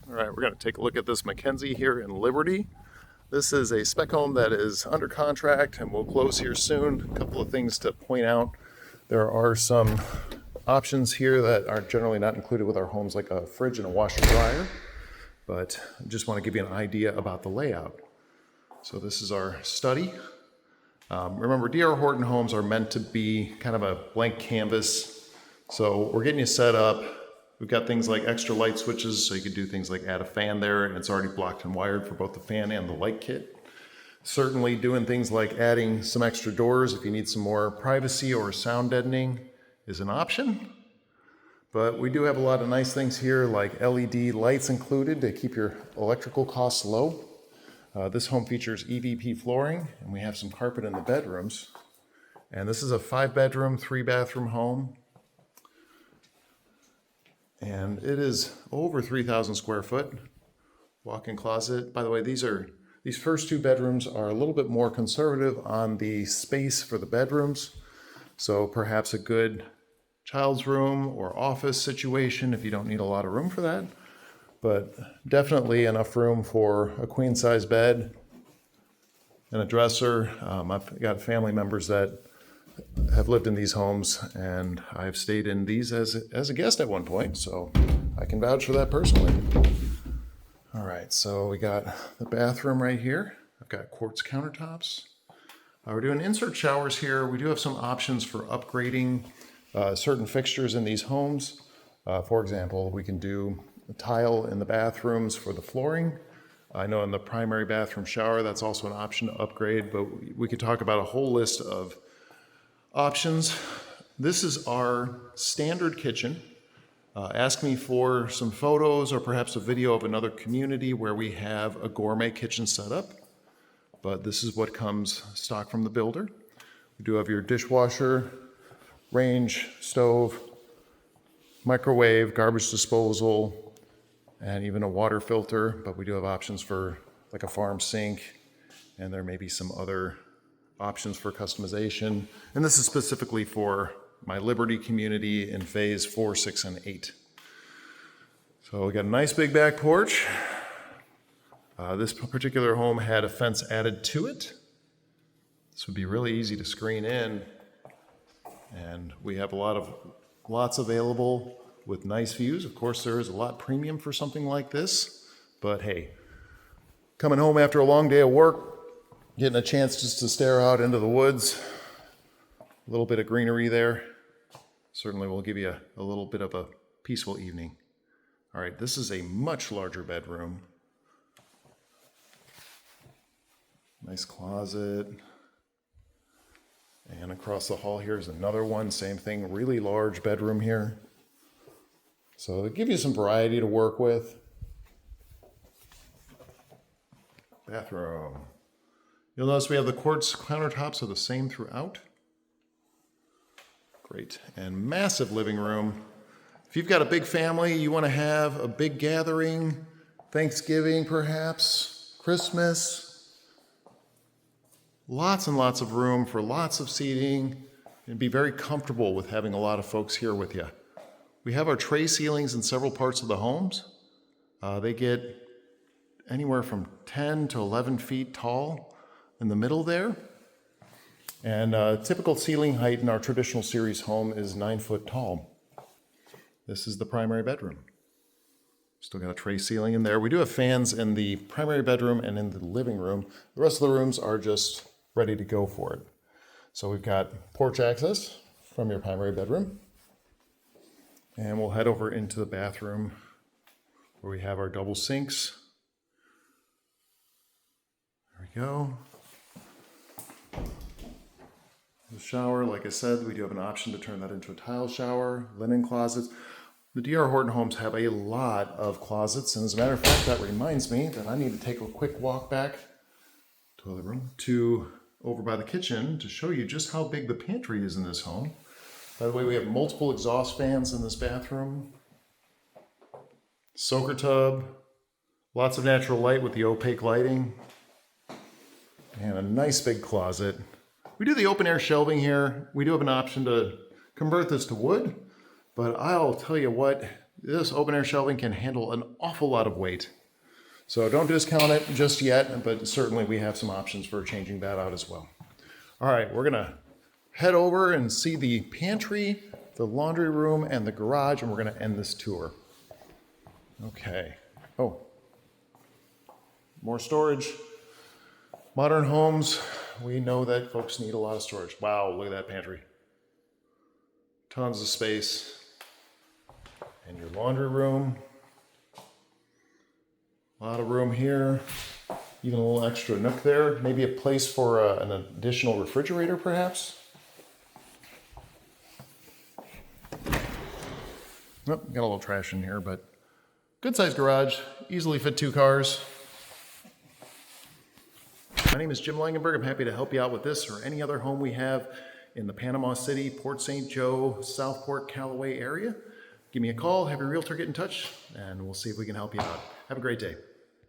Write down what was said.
All right, we're going to take a look at this McKenzie here in Liberty. This is a spec home that is under contract and will close here soon. A couple of things to point out. There are some options here that are generally not included with our homes, like a fridge and a washer dryer, but I just want to give you an idea about the layout. So this is our study. Remember, DR Horton homes are meant to be kind of a blank canvas. So we're getting you set up. We've got things like extra light switches, so you can do things like add a fan there, and it's already blocked and wired for both the fan and the light kit. Certainly doing things like adding some extra doors if you need some more privacy or sound deadening is an option. But we do have a lot of nice things here, like LED lights included to keep your electrical costs low. This home features EVP flooring, and we have some carpet in the bedrooms. And this is a 5-bedroom, 3-bathroom home. And it is over 3,000 square foot. Walk-in closet. By the way, these first 2 bedrooms are a little bit more conservative on the space for the bedrooms. So perhaps a good child's room or office situation if you don't need a lot of room for that. But definitely enough room for a queen-size bed and a dresser. I've got family members that have lived in these homes, and I've stayed in these as a guest at one point, so I can vouch for that personally. All right, so we got the bathroom right here. I've got quartz countertops. We're doing insert showers here. We do have some options for upgrading certain fixtures in these homes. For example, we can do a tile in the bathrooms for the flooring. I know in the primary bathroom shower, that's also an option to upgrade, but we could talk about a whole list of options. This is our standard kitchen. Ask me for some photos or perhaps a video of another community where we have a gourmet kitchen set up, but this is what comes stock from the builder. We do have your dishwasher, range, stove, microwave, garbage disposal, and even a water filter, but we do have options for like a farm sink, and there may be some other options for customization. And this is specifically for my Liberty community in phase 4, 6, and 8. So we got a nice big back porch. This particular home had a fence added to it. This would be really easy to screen in. And we have lots available with nice views. Of course, there is a lot premium for something like this, but hey, coming home after a long day of work, getting a chance just to stare out into the woods, a little bit of greenery there, certainly will give you a little bit of a peaceful evening. All right, this is a much larger bedroom. Nice closet. And across the hall here is another one, same thing, really large bedroom here. So they give you some variety to work with. Bathroom. You'll notice we have the quartz countertops are the same throughout. Great. And massive living room. If you've got a big family, you want to have a big gathering, Thanksgiving perhaps, Christmas, lots and lots of room for lots of seating, and be very comfortable with having a lot of folks here with you. We have our tray ceilings in several parts of the homes. They get anywhere from 10 to 11 feet tall in the middle there. And typical ceiling height in our traditional series home is 9 foot tall. This is the primary bedroom. Still got a tray ceiling in there. We do have fans in the primary bedroom and in the living room. The rest of the rooms are just ready to go for it. So we've got porch access from your primary bedroom. And we'll head over into the bathroom where we have our double sinks. There we go. The shower, like I said, we do have an option to turn that into a tile shower, linen closets. The DR Horton homes have a lot of closets, and as a matter of fact, that reminds me that I need to take a quick walk back to the room to over by the kitchen to show you just how big the pantry is in this home. By the way, we have multiple exhaust fans in this bathroom, soaker tub, lots of natural light with the opaque lighting, and a nice big closet. We do the open air shelving here. We do have an option to convert this to wood, but I'll tell you what, this open air shelving can handle an awful lot of weight. So don't discount it just yet, but certainly we have some options for changing that out as well. All right, we're gonna head over and see the pantry, the laundry room, and the garage, and we're gonna end this tour. Okay. Oh, more storage. Modern homes, we know that folks need a lot of storage. Wow, look at that pantry. Tons of space. And your laundry room. A lot of room here. Even a little extra nook there. Maybe a place for an additional refrigerator, perhaps. Oh, got a little trash in here, but good sized garage. Easily fit 2 cars. My name is Jim Langenberg. I'm happy to help you out with this or any other home we have in the Panama City, Port St. Joe, Southport, Callaway area. Give me a call, have your realtor get in touch, and we'll see if we can help you out. Have a great day.